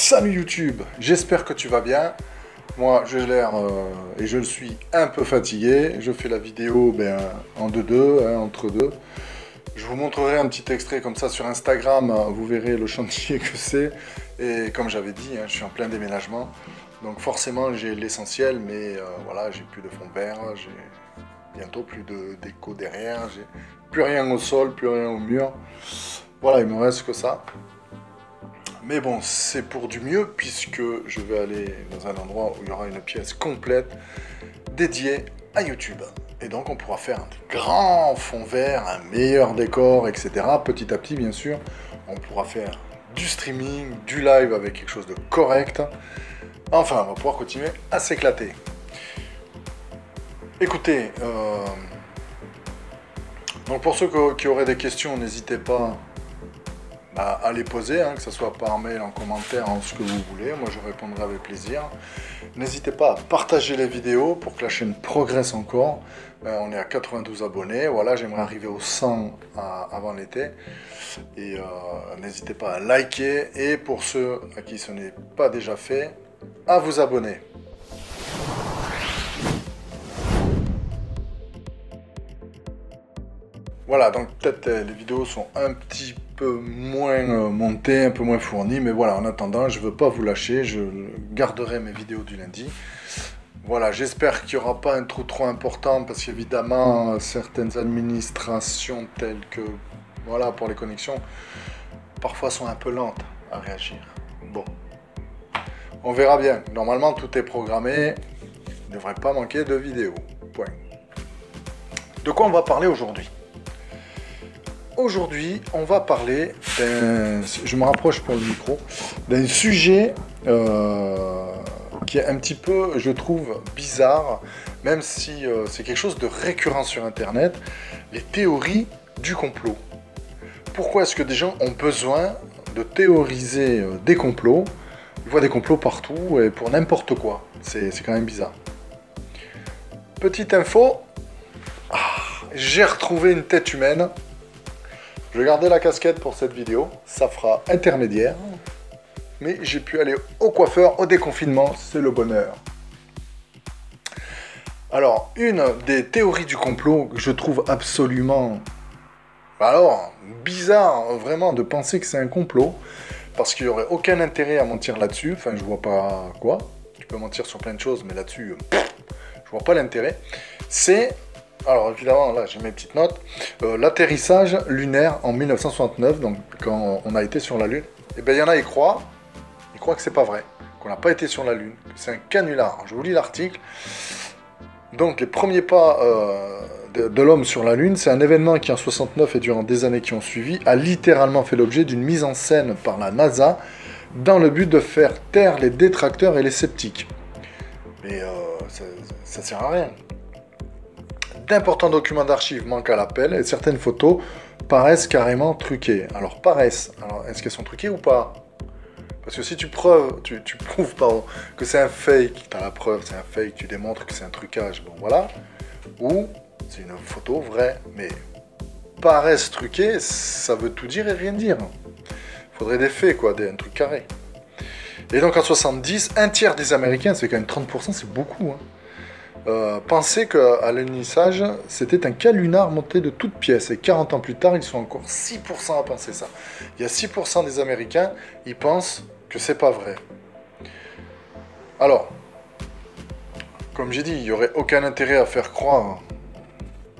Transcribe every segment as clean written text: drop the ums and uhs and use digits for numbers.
Salut YouTube, j'espère que tu vas bien. Moi, j'ai l'air et je le suis un peu fatigué. Je fais la vidéo en 2-2, entre deux. Je vous montrerai un petit extrait comme ça sur Instagram. Vous verrez le chantier que c'est. Et comme j'avais dit, je suis en plein déménagement. Donc forcément, j'ai l'essentiel, mais voilà, j'ai plus de fond vert. J'ai bientôt plus de déco derrière. J'ai plus rien au sol, plus rien au mur. Voilà, il me reste que ça. Mais bon, c'est pour du mieux puisque je vais aller dans un endroit où il y aura une pièce complète dédiée à YouTube. Et donc on pourra faire un grand fond vert, un meilleur décor, etc. Petit à petit, bien sûr, on pourra faire du streaming, du live avec quelque chose de correct. Enfin, on va pouvoir continuer à s'éclater. Écoutez, donc pour ceux qui auraient des questions, n'hésitez pas à les poser, que ce soit par mail, en commentaire, en ce que vous voulez. Moi, je répondrai avec plaisir. N'hésitez pas à partager les vidéos pour que la chaîne progresse encore. On est à 92 abonnés. Voilà, j'aimerais arriver aux 100 avant l'été. Et n'hésitez pas à liker. Et pour ceux à qui ce n'est pas déjà fait, à vous abonner. Voilà, donc peut-être les vidéos sont un petit peu moins montées, un peu moins fournies, mais voilà, en attendant, je ne veux pas vous lâcher, je garderai mes vidéos du lundi. Voilà, j'espère qu'il n'y aura pas un trou trop important, parce qu'évidemment, certaines administrations telles que, voilà, pour les connexions, parfois sont un peu lentes à réagir. Bon, on verra bien. Normalement, tout est programmé, il ne devrait pas manquer de vidéos. Point. De quoi on va parler aujourd'hui ? Aujourd'hui, on va parler je me rapproche pour le micro, d'un sujet qui est un petit peu, je trouve, bizarre, même si c'est quelque chose de récurrent sur Internet, les théories du complot. Pourquoi est-ce que des gens ont besoin de théoriser des complots? Ils voient des complots partout et pour n'importe quoi. C'est quand même bizarre. Petite info, j'ai retrouvé une tête humaine. Je vais garder la casquette pour cette vidéo, ça fera intermédiaire. Mais j'ai pu aller au coiffeur, au déconfinement, c'est le bonheur. Alors, une des théories du complot que je trouve absolument... Alors, bizarre vraiment de penser que c'est un complot, parce qu'il n'y aurait aucun intérêt à mentir là-dessus, enfin je vois pas quoi. Tu peux mentir sur plein de choses, mais là-dessus, je vois pas l'intérêt. C'est... Alors évidemment, là j'ai mes petites notes. L'atterrissage lunaire en 1969, donc quand on a été sur la Lune, et bien il y en a, ils croient que c'est pas vrai, qu'on n'a pas été sur la Lune, que c'est un canular. Je vous lis l'article. Donc les premiers pas de l'homme sur la Lune, c'est un événement qui en 69 et durant des années qui ont suivi, a littéralement fait l'objet d'une mise en scène par la NASA dans le but de faire taire les détracteurs et les sceptiques. Mais ça sert à rien. D'importants documents d'archives manquent à l'appel et certaines photos paraissent carrément truquées. Alors paraissent, alors est-ce qu'elles sont truquées ou pas? Parce que si tu prouves que c'est un fake, tu as la preuve, c'est un fake, tu démontres que c'est un trucage, bon voilà. Ou c'est une photo vraie, mais paraissent truquées, ça veut tout dire et rien dire. Il faudrait des faits, quoi, un truc carré. Et donc en 70, un tiers des Américains, c'est quand même 30%, c'est beaucoup, pensaient qu'à l'alunissage, c'était un canular monté de toutes pièces. Et 40 ans plus tard, ils sont encore 6% à penser ça. Il y a 6% des Américains, ils pensent que c'est pas vrai. Alors, comme j'ai dit, il n'y aurait aucun intérêt à faire croire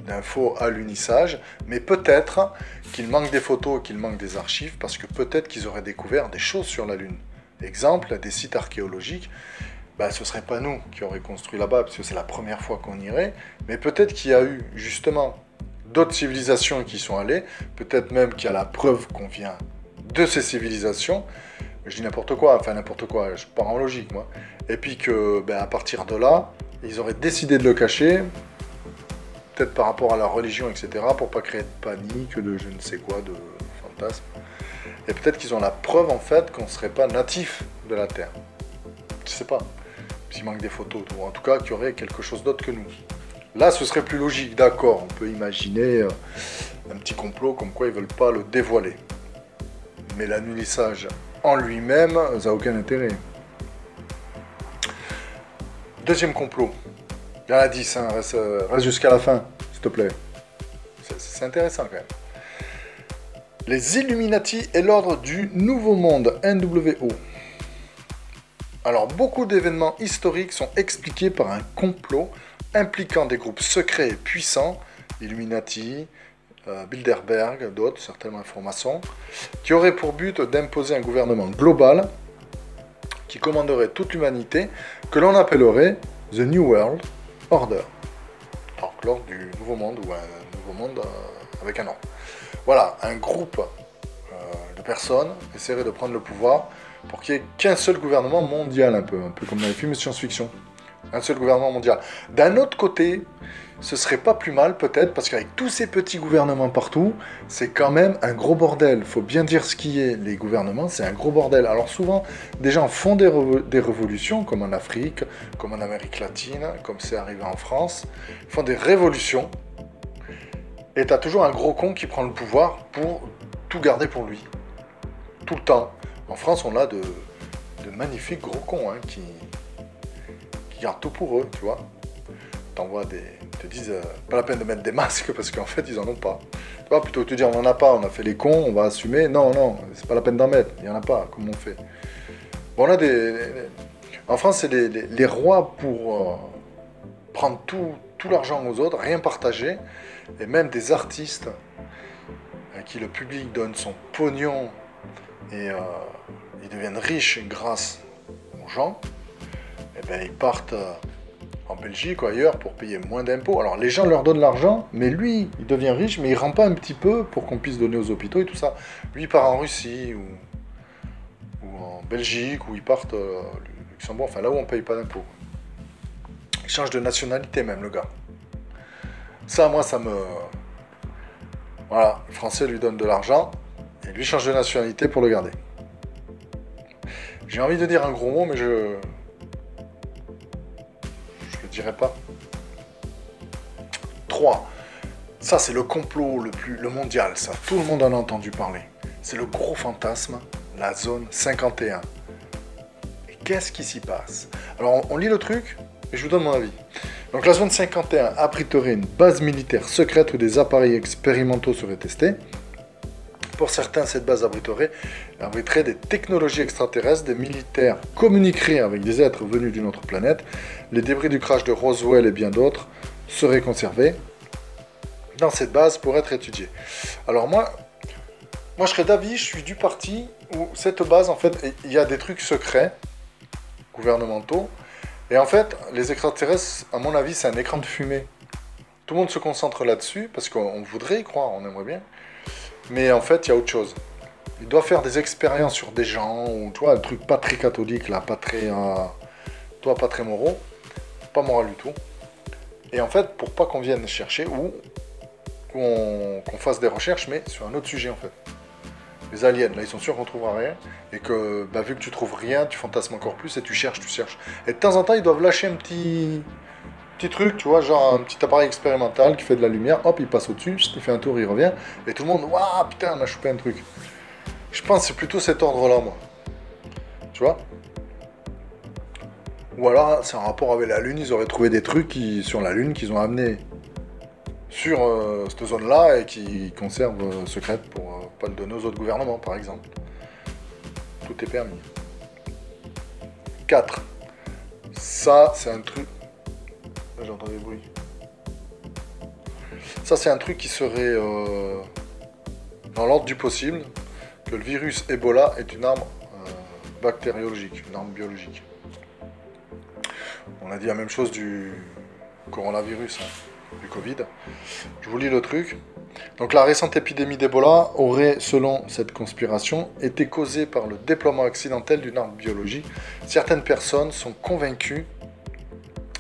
d'un faux alunissage, mais peut-être qu'il manque des photos, qu'il manque des archives, parce que peut-être qu'ils auraient découvert des choses sur la Lune. Exemple, des sites archéologiques. Ce ne serait pas nous qui aurions construit là-bas, parce que c'est la première fois qu'on irait, mais peut-être qu'il y a eu justement d'autres civilisations qui sont allées, peut-être même qu'il y a la preuve qu'on vient de ces civilisations, je dis n'importe quoi, enfin n'importe quoi, je pars en logique moi, et puis que à partir de là, ils auraient décidé de le cacher, peut-être par rapport à leur religion, etc., pour pas créer de panique, de je ne sais quoi, de fantasme, et peut-être qu'ils ont la preuve en fait qu'on ne serait pas natif de la Terre, je sais pas. S'il manque des photos, ou en tout cas qu'il y aurait quelque chose d'autre que nous. Là, ce serait plus logique, d'accord, on peut imaginer un petit complot comme quoi ils ne veulent pas le dévoiler. Mais l'alunissage en lui-même, ça n'a aucun intérêt. Deuxième complot. Il y en a 10, hein, reste jusqu'à la fin, s'il te plaît. C'est intéressant quand même. Les Illuminati et l'ordre du Nouveau Monde, NWO. Alors, beaucoup d'événements historiques sont expliqués par un complot impliquant des groupes secrets et puissants, Illuminati, Bilderberg, d'autres, certainement francs-maçons, qui auraient pour but d'imposer un gouvernement global qui commanderait toute l'humanité, que l'on appellerait The New World Order. Donc, l'ordre du Nouveau Monde, ou un Nouveau Monde avec un nom. Voilà, un groupe de personnes essaierait de prendre le pouvoir pour qu'il n'y ait qu'un seul gouvernement mondial, un peu comme dans les films de science-fiction. Un seul gouvernement mondial. D'un autre côté, ce serait pas plus mal peut-être, parce qu'avec tous ces petits gouvernements partout, c'est quand même un gros bordel. Faut bien dire ce qui est, les gouvernements, c'est un gros bordel. Alors souvent, des gens font des révolutions, comme en Afrique, comme en Amérique latine, comme c'est arrivé en France. Ils font des révolutions, et t'as toujours un gros con qui prend le pouvoir pour tout garder pour lui. Tout le temps. En France, on a de magnifiques gros cons, hein, qui gardent tout pour eux, tu vois. T'envoies ils te disent, pas la peine de mettre des masques, parce qu'en fait, ils en ont pas. Tu vois, plutôt que de te dire, on en a pas, on a fait les cons, on va assumer. Non, non, c'est pas la peine d'en mettre, il y en a pas, comment on fait. Bon, on a en France, c'est les rois pour prendre tout l'argent aux autres, rien partager, et même des artistes à qui le public donne son pognon, et ils deviennent riches grâce aux gens, et bien ils partent en Belgique ou ailleurs pour payer moins d'impôts. Alors les gens leur donnent l'argent, mais lui, il devient riche, mais il rend pas un petit peu pour qu'on puisse donner aux hôpitaux et tout ça. Lui, il part en Russie ou en Belgique, ou il part au Luxembourg, enfin là où on paye pas d'impôts. Il change de nationalité même, le gars. Ça, moi, ça me... Voilà, les Français lui donnent de l'argent, et lui change de nationalité pour le garder. J'ai envie de dire un gros mot, mais je le dirai pas. 3. Ça, c'est le complot le mondial, ça. Tout le monde en a entendu parler. C'est le gros fantasme, la zone 51. Et qu'est-ce qui s'y passe? Alors, on lit le truc, et je vous donne mon avis. Donc, la zone 51 abriterait une base militaire secrète où des appareils expérimentaux seraient testés. Pour certains, cette base abriterait des technologies extraterrestres, des militaires communiqueraient avec des êtres venus d'une autre planète, les débris du crash de Roswell et bien d'autres seraient conservés dans cette base pour être étudiés. Alors moi je serais d'avis, je suis du parti où cette base, en fait, il y a des trucs secrets, gouvernementaux, et en fait, les extraterrestres, à mon avis, c'est un écran de fumée. Tout le monde se concentre là-dessus, parce qu'on voudrait y croire, on aimerait bien. Mais en fait, il y a autre chose. Il doit faire des expériences sur des gens, ou tu vois, un truc pas très catholique, là, pas très moraux, pas moral du tout. Et en fait, pour pas qu'on vienne chercher, ou qu'on fasse des recherches, mais sur un autre sujet, en fait. Les aliens, là, ils sont sûrs qu'on trouvera rien, et que, bah, vu que tu trouves rien, tu fantasmes encore plus, et tu cherches. Et de temps en temps, ils doivent lâcher un petit truc, tu vois, genre un petit appareil expérimental qui fait de la lumière, hop, il passe au-dessus, il fait un tour, il revient, et tout le monde, waouh, putain, on a chopé un truc. Je pense que c'est plutôt cet ordre-là, moi. Tu vois? Ou alors, c'est en rapport avec la Lune, ils auraient trouvé des trucs sur la Lune qu'ils ont amenés sur cette zone-là et qui conservent secrète pour pas le donner aux autres gouvernements, par exemple. Tout est permis. 4. Ça, c'est un truc... J'entends des bruits. Ça, c'est un truc qui serait dans l'ordre du possible, que le virus Ebola est une arme bactériologique, une arme biologique. On a dit la même chose du coronavirus, hein, du Covid. Je vous lis le truc. Donc la récente épidémie d'Ebola aurait, selon cette conspiration, été causée par le déploiement accidentel d'une arme biologique. Certaines personnes sont convaincues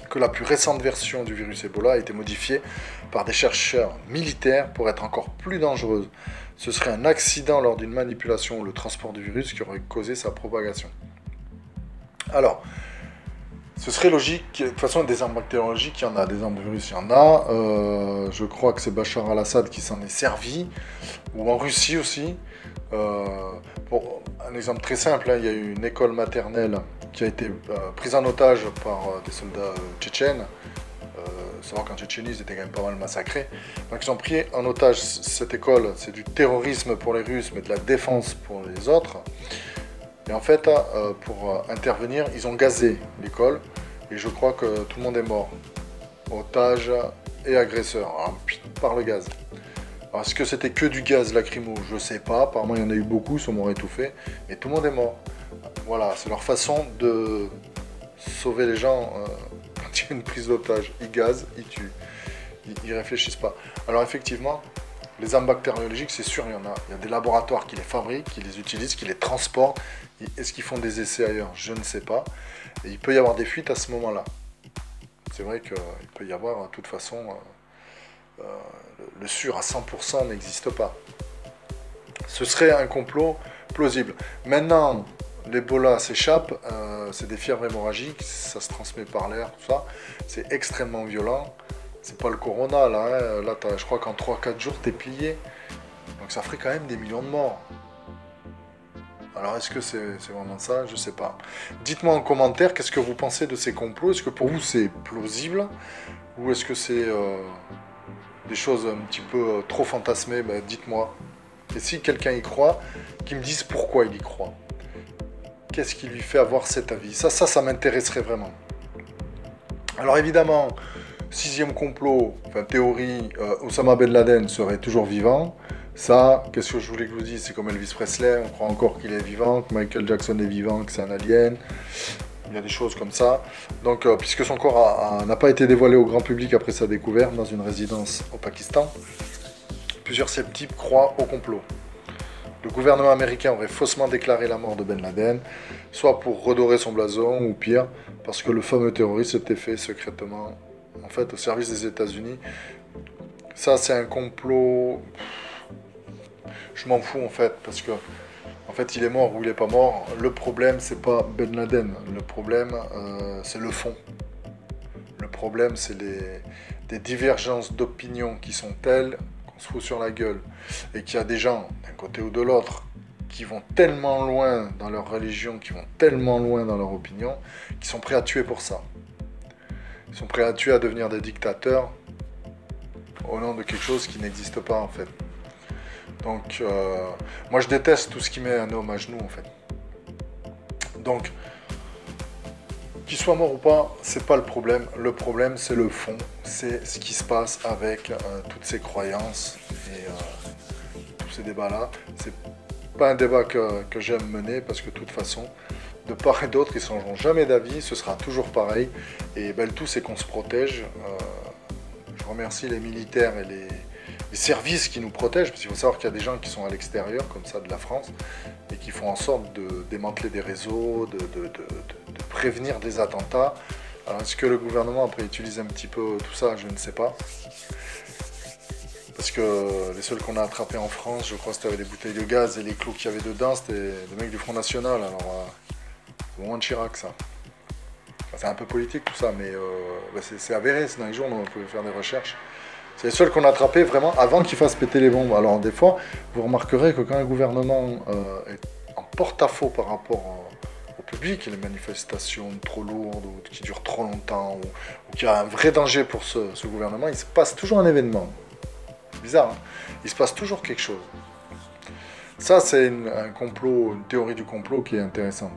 que la plus récente version du virus Ebola a été modifiée par des chercheurs militaires pour être encore plus dangereuse. Ce serait un accident lors d'une manipulation ou le transport du virus qui aurait causé sa propagation. Alors, ce serait logique, de toute façon des armes bactériologiques, il y en a, des armes de virus, il y en a. Je crois que c'est Bachar al-Assad qui s'en est servi, ou en Russie aussi. un exemple très simple, hein, il y a eu une école maternelle qui a été prise en otage par des soldats tchétchènes. Savoir qu'en Tchétchénie, ils étaient quand même pas mal massacrés. Donc ils ont pris en otage cette école. C'est du terrorisme pour les Russes, mais de la défense pour les autres. Et en fait, pour intervenir, ils ont gazé l'école. Et je crois que tout le monde est mort. Otages et agresseurs, par le gaz. Alors, est-ce que c'était que du gaz lacrymo? Je sais pas. Apparemment, il y en a eu beaucoup, ils sont morts étouffés. Mais tout le monde est mort. Voilà, c'est leur façon de sauver les gens quand il y a une prise d'otage. Ils gazent, ils tuent. Ils réfléchissent pas. Alors effectivement, les armes bactériologiques, c'est sûr, il y en a. Il y a des laboratoires qui les fabriquent, qui les utilisent, qui les transportent. Est-ce qu'ils font des essais ailleurs? Je ne sais pas. Et il peut y avoir des fuites à ce moment-là. C'est vrai qu'il peut y avoir, de toute façon, le sûr à 100% n'existe pas. Ce serait un complot plausible. Maintenant, l'Ebola s'échappe, c'est des fièvres hémorragiques, ça se transmet par l'air, tout ça. C'est extrêmement violent. C'est pas le corona, là. Hein. Là, je crois qu'en 3-4 jours, t'es plié. Donc ça ferait quand même des millions de morts. Alors est-ce que c'est vraiment ça? Je sais pas. Dites-moi en commentaire, qu'est-ce que vous pensez de ces complots? Est-ce que pour vous c'est plausible? Ou est-ce que c'est des choses un petit peu trop fantasmées? Ben, dites-moi. Et si quelqu'un y croit, qu'il me dise pourquoi il y croit. Qu'est-ce qui lui fait avoir cet avis? Ça m'intéresserait vraiment. Alors évidemment, sixième complot, enfin théorie, Osama Ben Laden serait toujours vivant. Ça, qu'est-ce que je voulais que je vous dise? C'est comme Elvis Presley, on croit encore qu'il est vivant, que Michael Jackson est vivant, que c'est un alien. Il y a des choses comme ça. Donc, puisque son corps n'a pas été dévoilé au grand public après sa découverte dans une résidence au Pakistan, plusieurs sceptiques croient au complot. Le gouvernement américain aurait faussement déclaré la mort de Ben Laden, soit pour redorer son blason, ou pire, parce que le fameux terroriste s'était fait secrètement, en fait, au service des États-Unis. Ça, c'est un complot. Je m'en fous, en fait, parce que, en fait, il est mort ou il n'est pas mort. Le problème, c'est pas Ben Laden. Le problème, c'est le fond. Le problème, c'est des divergences d'opinion qui sont telles qu'on se fout sur la gueule. Et qu'il y a des gens, d'un côté ou de l'autre, qui vont tellement loin dans leur religion, qui vont tellement loin dans leur opinion, qui sont prêts à tuer pour ça. Ils sont prêts à tuer, à devenir des dictateurs au nom de quelque chose qui n'existe pas, en fait. Donc, moi, je déteste tout ce qui met un homme à genoux, en fait. Donc, qu'il soit mort ou pas, c'est pas le problème. Le problème, c'est le fond. C'est ce qui se passe avec toutes ces croyances et tous ces débats-là. C'est pas un débat que j'aime mener parce que de toute façon, de part et d'autre, ils ne changeront jamais d'avis. Ce sera toujours pareil. Et ben, le tout, c'est qu'on se protège. Je remercie les militaires et les services qui nous protègent, parce qu'il faut savoir qu'il y a des gens qui sont à l'extérieur, comme ça, de la France, et qui font en sorte de démanteler des réseaux, de prévenir des attentats. Alors, est-ce que le gouvernement, après, utilise un petit peu tout ça? Je ne sais pas. Parce que les seuls qu'on a attrapés en France, je crois que c'était avec des bouteilles de gaz et les clous qu'il y avait dedans, c'était des mecs du Front National. Alors, c'est vraiment de Chirac, ça. Enfin, c'est un peu politique, tout ça, mais c'est avéré. C'est dans les journaux, on peut faire des recherches. C'est les seuls qu'on a attrapés vraiment avant qu'ils fassent péter les bombes. Alors des fois, vous remarquerez que quand un gouvernement est en porte-à-faux par rapport au public, les manifestations trop lourdes ou qui durent trop longtemps, ou qu'il y a un vrai danger pour ce gouvernement, il se passe toujours un événement. C'est bizarre, hein? Il se passe toujours quelque chose. Ça, c'est un complot, une théorie du complot qui est intéressante.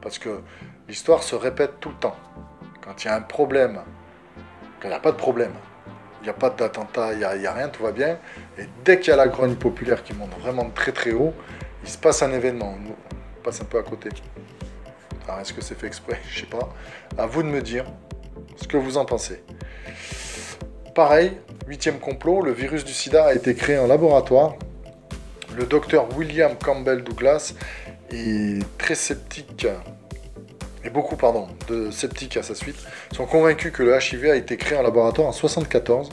Parce que l'histoire se répète tout le temps. Quand il y a un problème, quand il n'y a pas de problème, il n'y a pas d'attentat, il n'y a rien, tout va bien. Et dès qu'il y a la grogne populaire qui monte vraiment très très haut, il se passe un événement. On passe un peu à côté. Alors est-ce que c'est fait exprès? Je sais pas. À vous de me dire ce que vous en pensez. Pareil, 8e complot, le virus du sida a été créé en laboratoire. Le docteur William Campbell Douglas est très sceptique, et beaucoup de sceptiques à sa suite, sont convaincus que le HIV a été créé en laboratoire en 1974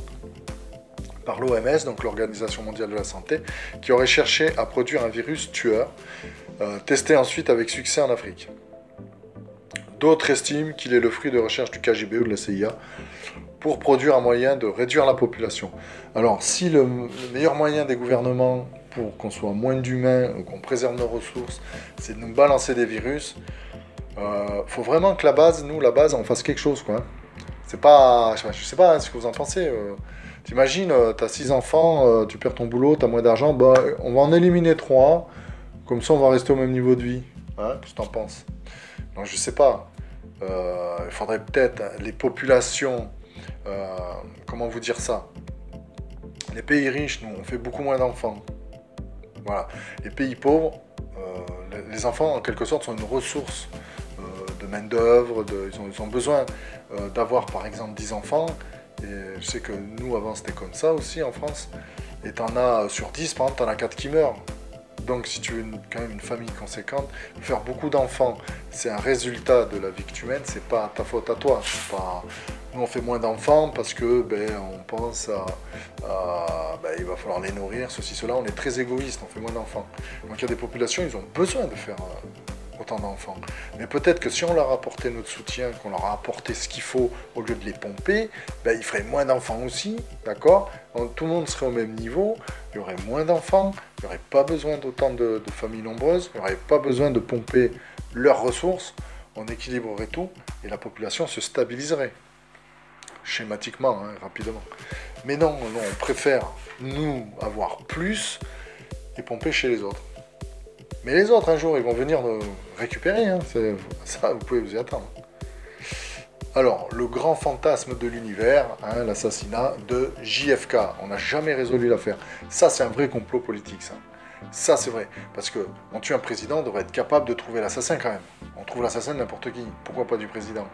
par l'OMS, donc l'Organisation mondiale de la santé, qui aurait cherché à produire un virus tueur, testé ensuite avec succès en Afrique. D'autres estiment qu'il est le fruit de recherches du KGB ou de la CIA pour produire un moyen de réduire la population. Alors, si le meilleur moyen des gouvernements pour qu'on soit moins d'humains, qu'on préserve nos ressources, c'est de nous balancer des virus. Faut vraiment que la base, on fasse quelque chose, quoi. C'est pas, je sais pas ce que vous en pensez. T'imagines, t'as 6 enfants, tu perds ton boulot, t'as moins d'argent, bah, on va en éliminer 3, comme ça on va rester au même niveau de vie. Hein, qu'est-ce que t'en penses? Donc je sais pas. Il faudrait peut-être les populations, comment vous dire ça? Les pays riches, nous, on fait beaucoup moins d'enfants. Voilà. Les pays pauvres, les enfants, en quelque sorte, sont une ressource de main-d'œuvre. Ils ont besoin d'avoir, par exemple, 10 enfants. Et je sais que nous, avant, c'était comme ça aussi en France. Et t'en as sur 10, par exemple, t'en as 4 qui meurent. Donc, si tu veux quand même une famille conséquente, faire beaucoup d'enfants, c'est un résultat de la vie que tu mènes, c'est pas ta faute à toi. Pas... Nous, on fait moins d'enfants parce que on pense il va falloir les nourrir, ceci, cela. On est très égoïste, on fait moins d'enfants. Donc, il y a des populations, ils ont besoin de faire autant d'enfants. Mais peut-être que si on leur apportait notre soutien, qu'on leur a apporté ce qu'il faut au lieu de les pomper, ils feraient moins d'enfants aussi, d'accord? Tout le monde serait au même niveau, il y aurait moins d'enfants, il n'y aurait pas besoin d'autant de familles nombreuses, il n'y aurait pas besoin de pomper leurs ressources, on équilibrerait tout et la population se stabiliserait. Schématiquement, hein, rapidement. Mais non, on préfère, nous, avoir plus et pomper chez les autres. Mais les autres, un jour, ils vont venir nous récupérer. Hein. Ça, vous pouvez vous y attendre. Alors, le grand fantasme de l'univers, hein, l'assassinat de JFK. On n'a jamais résolu l'affaire. Ça, c'est un vrai complot politique, ça. Ça, c'est vrai. Parce qu'on tue un président, on devrait être capable de trouver l'assassin quand même. On trouve l'assassin de n'importe qui. Pourquoi pas du président?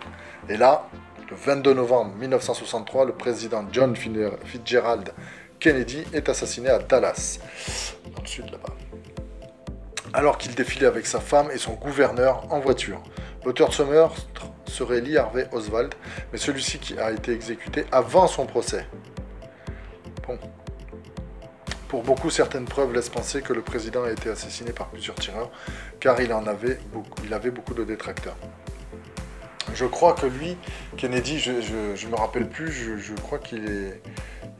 Et là, le 22 novembre 1963, le président John Fitzgerald Kennedy est assassiné à Dallas, dans le sud là-bas, alors qu'il défilait avec sa femme et son gouverneur en voiture. L'auteur de ce meurtre serait Lee Harvey Oswald, mais celui-ci qui a été exécuté avant son procès. Bon. Pour beaucoup, certaines preuves laissent penser que le président a été assassiné par plusieurs tireurs, car il avait beaucoup de détracteurs. Je crois que lui, Kennedy, je ne me rappelle plus, je crois qu'il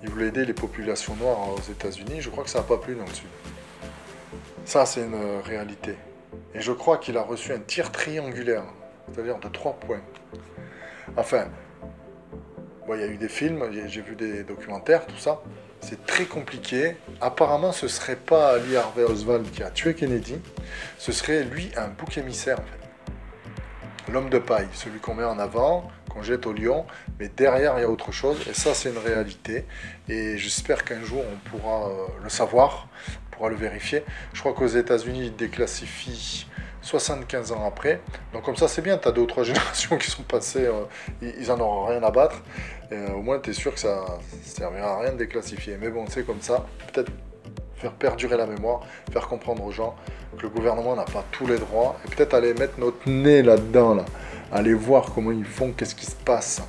voulait aider les populations noires aux États-Unis. Je crois que ça n'a pas plu dans le sud. Ça, c'est une réalité. Et je crois qu'il a reçu un tir triangulaire, c'est-à-dire de 3 points. Enfin, il y a eu des films, j'ai vu des documentaires, tout ça. C'est très compliqué. Apparemment, ce ne serait pas Lee Harvey Oswald qui a tué Kennedy. Ce serait, lui, un bouc émissaire, en fait. L'homme de paille, celui qu'on met en avant, qu'on jette au lion, mais derrière il y a autre chose, et ça c'est une réalité, et j'espère qu'un jour on pourra le savoir, on pourra le vérifier. Je crois qu'aux États-Unis ils déclassifient 75 ans après, donc comme ça c'est bien, tu as 2 ou 3 générations qui sont passées, ils en auront rien à battre, et au moins tu es sûr que ça ne servira à rien de déclassifier, mais bon c'est comme ça, peut-être faire perdurer la mémoire, faire comprendre aux gens que le gouvernement n'a pas tous les droits, et peut-être aller mettre notre nez là-dedans, là. Aller voir comment ils font, qu'est-ce qui se passe.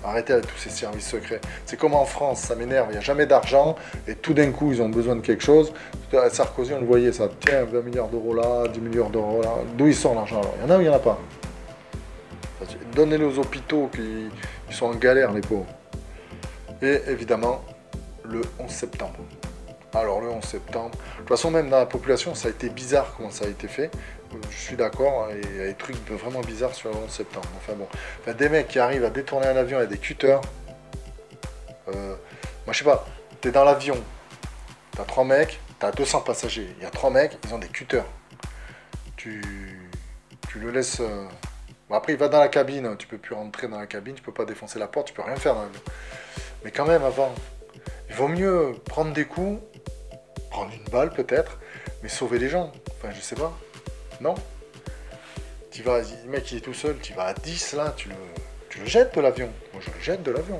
Arrêtez avec tous ces services secrets. C'est comme en France, ça m'énerve, il n'y a jamais d'argent, et tout d'un coup ils ont besoin de quelque chose. Sarkozy, on le voyait, ça, tiens, 20 milliards d'euros là, 10 milliards d'euros là, d'où il sort l'argent alors? Il y en a ou il n'y en a pas? Donnez-le aux hôpitaux qui sont en galère, les pauvres. Et évidemment, le 11 septembre. Alors le 11 septembre, de toute façon même dans la population ça a été bizarre comment ça a été fait, je suis d'accord, il y a des trucs vraiment bizarres sur le 11 septembre, enfin bon, des mecs qui arrivent à détourner un avion avec des cutters, moi je sais pas, t'es dans l'avion, t'as 3 mecs, t'as 200 passagers, il y a 3 mecs, ils ont des cutters, tu le laisses, bon, après il va dans la cabine, tu peux plus rentrer dans la cabine, tu peux pas défoncer la porte, tu peux rien faire dans l'avion, mais quand même avant, il vaut mieux prendre des coups, prendre une balle peut-être, mais sauver les gens. Enfin, je sais pas. Non? Tu vas, le mec il est tout seul, tu vas à 10 là, tu le jettes de l'avion. Moi je le jette de l'avion.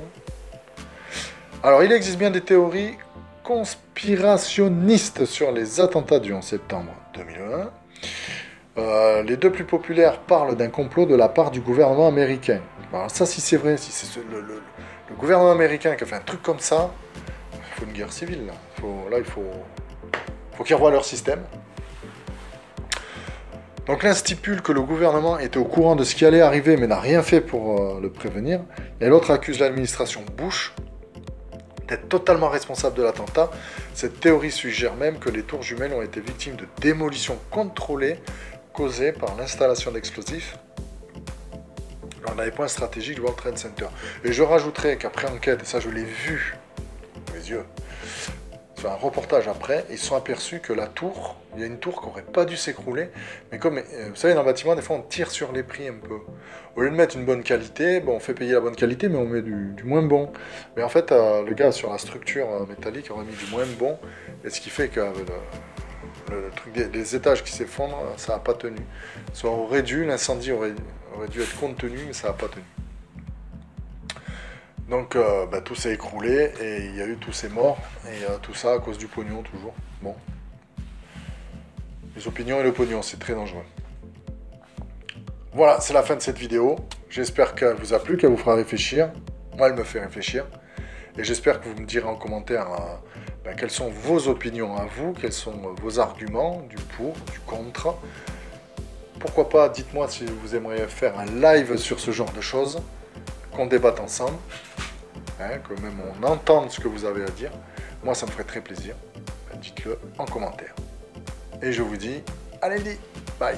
Alors il existe bien des théories conspirationnistes sur les attentats du 11 septembre 2001. Les 2 plus populaires parlent d'un complot de la part du gouvernement américain. Alors ça si c'est vrai, si c'est le gouvernement américain qui a fait un truc comme ça, il faut une guerre civile là. Il faut qu'ils revoient leur système. Donc l'un stipule que le gouvernement était au courant de ce qui allait arriver mais n'a rien fait pour le prévenir. Et l'autre accuse l'administration Bush d'être totalement responsable de l'attentat. Cette théorie suggère même que les tours jumelles ont été victimes de démolitions contrôlées causées par l'installation d'explosifs dans les points stratégiques du World Trade Center. Et je rajouterai qu'après enquête, et ça je l'ai vu mes yeux, sur un reportage après, ils se sont aperçus que la tour, il y a une tour qui n'aurait pas dû s'écrouler, mais comme, vous savez, dans le bâtiment, des fois on tire sur les prix un peu. Au lieu de mettre une bonne qualité, bon, on fait payer la bonne qualité, mais on met du moins bon. Mais en fait, le gars sur la structure métallique aurait mis du moins bon, et ce qui fait que le truc des étages qui s'effondrent, ça n'a pas tenu. Soit aurait dû, l'incendie aurait dû être contenu, mais ça n'a pas tenu. Donc tout s'est écroulé et il y a eu tous ces morts et tout ça à cause du pognon toujours. Bon. Les opinions et le pognon, c'est très dangereux. Voilà, c'est la fin de cette vidéo. J'espère qu'elle vous a plu, qu'elle vous fera réfléchir. Moi, elle me fait réfléchir. Et j'espère que vous me direz en commentaire quelles sont vos opinions à vous, quels sont vos arguments, du pour, du contre. Pourquoi pas, dites-moi si vous aimeriez faire un live sur ce genre de choses, qu'on débatte ensemble, que même on entende ce que vous avez à dire. Moi, ça me ferait très plaisir. Dites-le en commentaire. Et je vous dis à lundi. Bye.